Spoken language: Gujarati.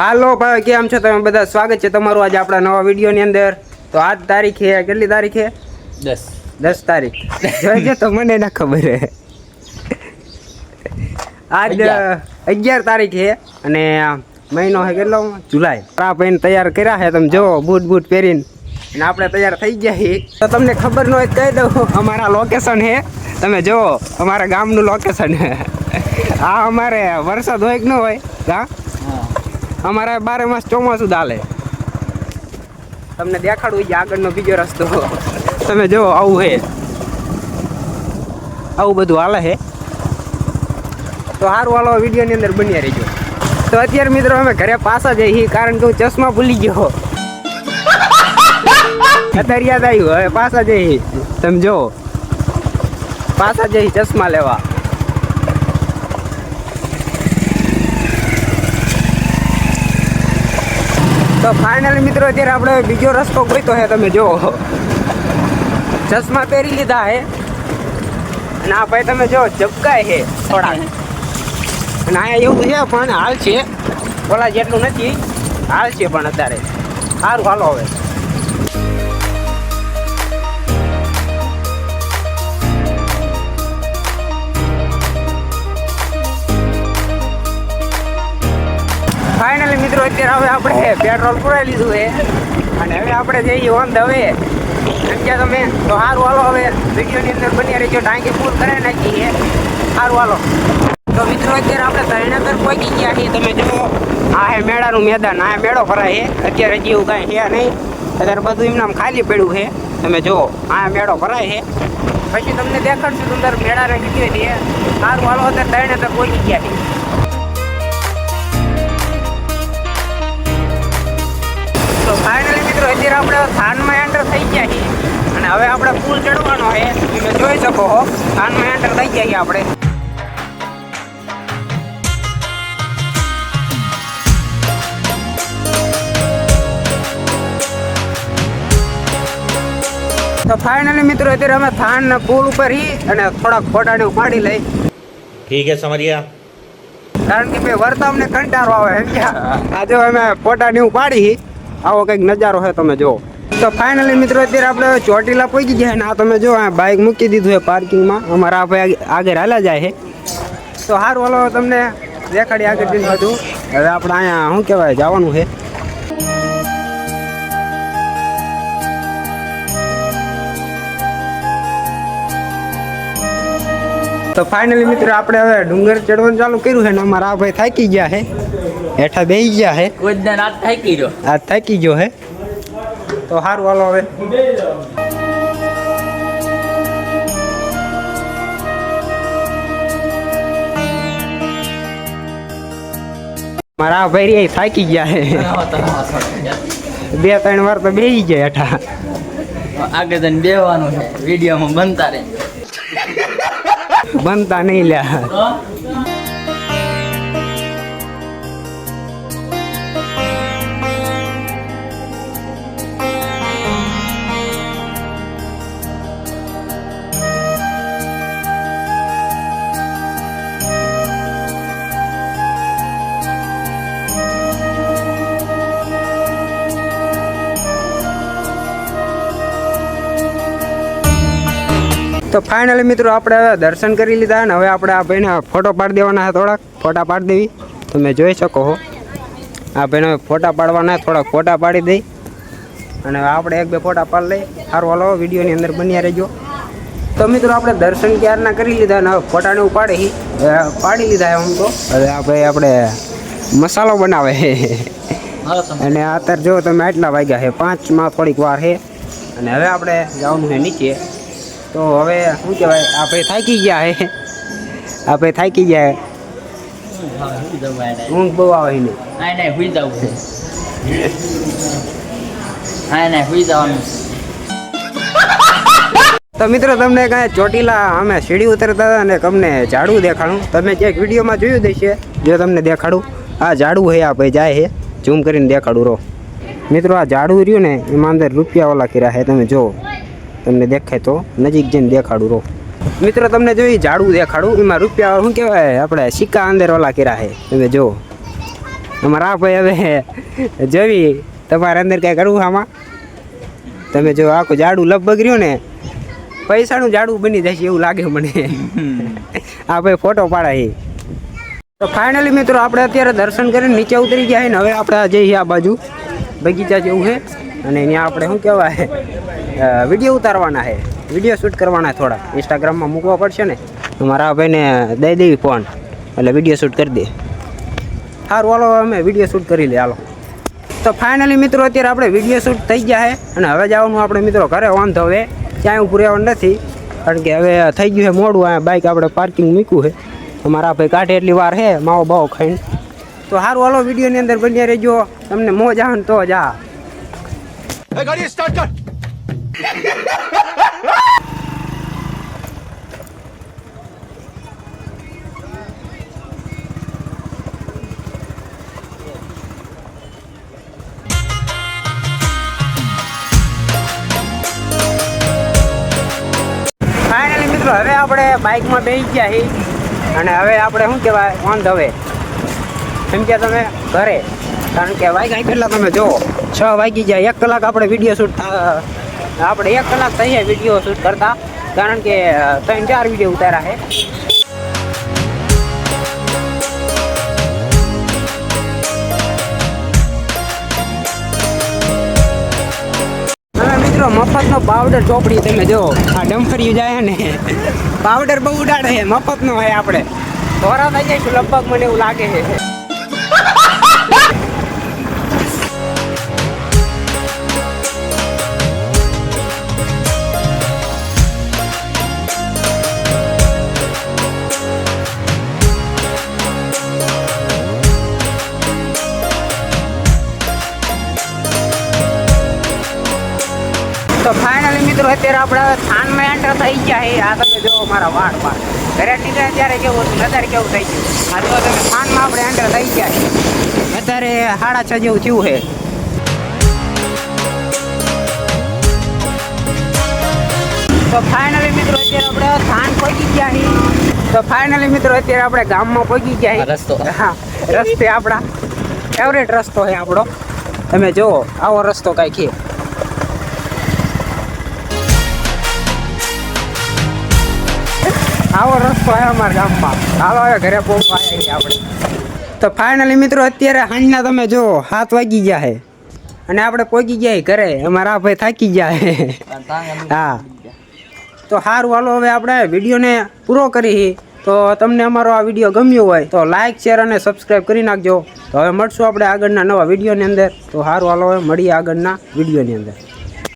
હાલો ભાઈ, કેમ છો તમે બધા? સ્વાગત છે તમારું આજે આપણા નવા વિડીયોની અંદર. તો આજ તારીખ છે, કેટલી તારીખ છે? 10 તારીખ. જોઈજો તો મને ના ખબર હે. આજ 11 તારીખ છે અને મહિનો છે કેટલો? જુલાઈ. આ પહેરીને તૈયાર કર્યા છે, તમે જો બૂટ પહેરીને, અને આપણે તૈયાર થઈ ગયા છીએ. તો તમને ખબર ન હોય કહી દઉં, અમારા લોકેશન છે, તમે જો અમારા ગામનું લોકેશન છે. આ અમારે વરસાદ હોય કે ન હોય, હા અમારે 12 માસ ચોમાસું ચાલે. તમને દેખાડું છે આગળનો બીજો રસ્તો. તમે જો આવું છે, આવું બધું હાલે છે. તો સારું હાલો, વિડીયોની અંદર બન્યા રહીજો. તો અત્યારે મિત્રો અમે ઘરે પાછા જઈએ, કારણ કે હું ચશ્મા ભૂલી ગયો. અત્યારે યાદ આવ્યું, હવે પાછા જઈએ. તમે જો પાછા જઈએ ચશ્મા લેવા. તો ફાઇનલી મિત્રો અત્યારે આપણે બીજો રસ્તો ગોઈતો છે. તમે જો ચશ્મા પહેરી લીધા છે અને આ ભાઈ તમે જો ઝબકાય છે થોડા. અને અહીંયા એવું છે પણ હાલ છે, ઓલા જેટલું નથી, હાલ છે પણ અત્યારે સારું. હાલો હવે ફાઇનલી મિત્રો અત્યારે હવે આપણે પેટ્રોલ પુરાઈ લીધું છે અને હવે આપણે જઈએ ઓન ધ વે. સમજ્યા તમે? તો સારું હાલો, હવે વિડીયોની અંદર બની રહીજો. ટાંકી ફૂલ કરાવી નાખી છે. સારું હાલો. તો મિત્રો અત્યારે આપણે તરણેતર પહોંચી ગયા છીએ. તમે જુઓ, આ હે મેળાનું મેદાન, આ મેળો ભરાય છે. અત્યારે હજી એવું કાંઈ છે નહીં, અત્યારે બધું એમનામ ખાલી પડ્યું છે. તમે જુઓ, આ મેળો ભરાય છે. પછી તમને દેખાડશું અંદર મેળાને કીધી છે. સારું હાલો, અત્યારે તરણેતર પહોંચી ગયા છીએ. તો ફાઇનલી મિત્રો અત્યારે આપણે થાનમાં એન્ટર થઈ ગયા છીએ અને હવે આપણે પુલ ચડવાનો છે. તમે જોઈ શકો છો, થાનમાં એન્ટર થઈ ગયા છીએ આપણે. તો ફાઇનલી મિત્રો અત્યારે અમે થાન પુલ ઉપર હી અને થોડાક ફોટાને પાડી લઈ. ઠીક હે સમરિયા. કારણ કે ભાઈ વર્તા અમને કંટાળો આવે. આજે અમે ફોટાને પાડી, આવો કંઈક નજારો છે તમે જો. તો ફાઇનલી મિત્રો અત્યારે આપણે ચોટીલા પહોંચી ગયા ને આ તમે જો આ બાઇક મૂકી દીધું છે પાર્કિંગમાં. અમારા ભાઈ આગળ હાલ્યા જાય છે. તો સારું હાલો, તમને દેખાડી આગળ જઈને બધું. હવે આપણે અહીંયા શું કહેવાય જવાનું છે. તો ફાઇનલી મિત્રો આપણે હવે ડુંગર ચડવાનું ચાલુ કર્યું છે ને અમારા ભાઈ થાકી ગયા છે, હેઠા બેસી ગયા છે. આ થાકી ગયો છે. તો સારું હાલો હવે મારા ભાઈ થાકી ગયા છે. 2-3 વાર તો બેસી ગયા હેઠા. આગળ જઈને બેહવાનું છે, વિડીયોમાં બનતા રહે. બનતા નહીં લ્યા. તો ફાઇનલી મિત્રો આપણે હવે દર્શન કરી લીધા ને હવે આપણે આ ભાઈને ફોટો પાડી દેવાના છે. થોડાક ફોટા પાડી દેવી. તમે જોઈ શકો છો, આ ભાઈને ફોટા પાડવાના, થોડાક ફોટા પાડી દઈ અને આપણે 1-2 ફોટા પાડી લઈ. સારું હાલો, વિડીયોની અંદર બન્યા રહેજો. તો મિત્રો આપણે દર્શન ક્યારના કરી લીધા ને હવે ફોટાને પાડી લીધા એમ. તો હવે આ ભાઈ આપણે મસાલો બનાવે છે અને અત્યારે જો તમે આટલા વાગ્યા છે, 5માં થોડીક વાર છે અને હવે આપણે જવાનું છે નીચે. તો હવે શું કહેવાય, આપણે થાકી ગયા હે, આપણે થાકી ગયા. ઊંઘ બહુ આવે ને. તો મિત્રો તમને કાંઈ ચોટીલા અમે સીડી ઉતરતા હતા અને તમને ઝાડું દેખાડું. તમે જે વિડીયોમાં જોયું દેશે, જો તમને દેખાડું. આ ઝાડું છે, આ ભાઈ જાય છે, ઝૂમ કરીને દેખાડું રહો. મિત્રો આ ઝાડું રહ્યું ને એમાં અંદર રૂપિયાવાળા કર્યા છે. તમે જો, તમને દેખાય તો નજીક જઈને દેખાડું રહો. મિત્રો તમને જોઈ ઝાડું દેખાડું, એમાં રૂપિયા શું કહેવાય આપણે સિક્કા અંદર ઓલા કર્યા છે. તમે જો અમારા આ ભાઈ હવે જોવી તમારે અંદર કાંઈ કરવું આમાં તમે જો આખું જાડું લગભગ રહ્યું ને પૈસાનું જાડું બની જશે એવું લાગે મને આ ભાઈ ફોટો પાડે છે તો ફાઇનલી મિત્રો આપણે અત્યારે દર્શન કરીને નીચે ઉતરી ગયા છે ને હવે આપણે જઈએ આ બાજુ બગીચા જેવું છે અને ત્યાં આપણે શું કહેવાય વિડીયો ઉતારવાના છે વિડીયો શૂટ કરવાના થોડા ઇન્સ્ટાગ્રામમાં મૂકવા પડશે ને મારા ભાઈને દઈ દેવી ફોન એટલે વિડીયો શૂટ કરી દે સારું હાલો અમે વિડીયો શૂટ કરી લે હાલો તો ફાઇનલી મિત્રો અત્યારે આપણે વિડીયો શૂટ થઈ ગયા છે અને હવે જવાનું આપણે મિત્રો ઘરે વાંધો હવે ક્યાંય ઊભું રહેવાનું નથી કારણ કે હવે થઈ ગયું છે મોડું આ બાઇક આપણે પાર્કિંગ મૂક્યું છે અમારા ભાઈ કાઢે એટલી વાર છે માવો બાવો ખાઈને તો સારું હાલો વિડીયોની અંદર બન્યા રહેજો તમને મોજ આવે ને તો જા ગાડી સ્ટાર્ટ કર ફાઇનલી મિત્રો હવે આપણે બાઇકમાં બેસી ગયા છીએ અને હવે આપણે શું કહેવાય વાંધ હવે એમ કે તમે ઘરે કારણ કે વાગ્યા કેટલા તમે જુઓ 6 વાગી જાય 1 કલાક આપણે વિડીયો શૂટ આપણે 1 કલાક થઈ જાય વિડીયો શૂટ કરતા કારણ કે 3-4 વિડીયો ઉતાર્યા છે મફતનો પાવડર ચોપડી તમે જો આ ડમ્ફરિયું જાય ને પાવડર બહુ ઉડાડે છે મફતનો હોય આપણે ધોરા થઈ જઈશું લગભગ મને એવું લાગે છે તો ફાઇનલી મિત્રો અત્યારે આપણે થાનમાં એન્ટર થઈ ગયા છે આ તમે જો મારા વાળ ઘરે નીકળે ત્યારે કેવું હતું અત્યારે કેવું થઈ ગયું આ જો તમે થાનમાં આપણે એન્ટર થઈ ગયા છે અત્યારે 6:30 જેવું થયું છે તો ફાઇનલી મિત્રો અત્યારે આપણે થાન પહોંચી ગયા છીએ તો ફાઇનલી મિત્રો અત્યારે આપણે ગામમાં પહોંચી ગયા છીએ રસ્તો હા રસ્તે આપણા ફેવરેટ રસ્તો છે આપણો તમે જુઓ આવો રસ્તો કાંઈ છે આવો રસ્તો છે અમારા ગામમાં હાલો હવે ઘરે પહોંચવા આવ્યા આપણે તો ફાઇનલી મિત્રો અત્યારે સાંજના તમે જો 7 વાગી ગયા છે અને આપણે પહોંચી ગયા ઘરે અમારા ભાઈ થાકી ગયા છે હા તો સારું હાલો હવે આપણે વિડીયોને પૂરો કરી તો તમને અમારો આ વિડીયો ગમ્યો હોય તો લાઇક શેર અને સબસ્ક્રાઈબ કરી નાખજો તો હવે મળશું આપણે આગળના નવા વિડીયોની અંદર તો સારું હાલો હવે મળીએ આગળના વિડીયોની અંદર